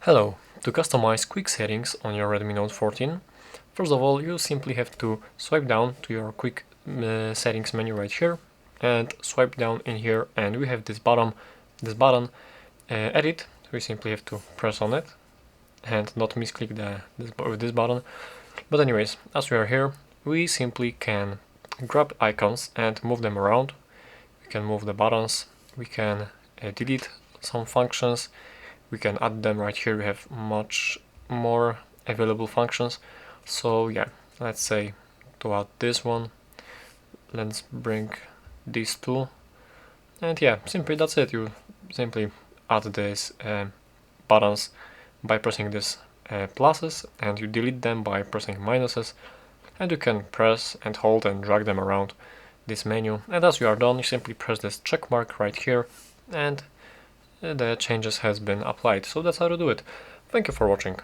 Hello! To customize quick settings on your Redmi Note 14, first of all you simply have to swipe down to your quick settings menu right here and swipe down in here, and we have this button edit. We simply have to press on it and not misclick this button. But anyways, as we are here, we simply can grab icons and move them around. We can move the buttons, we can delete some functions, we can add them right here. We have much more available functions. So yeah, let's say to add this one, let's bring these two, and yeah, simply that's it. You simply add these buttons by pressing these pluses, and you delete them by pressing minuses, and you can press and hold and drag them around this menu. And as you are done, you simply press this check mark right here, and the changes has been applied. So that's how to do it. Thank you for watching.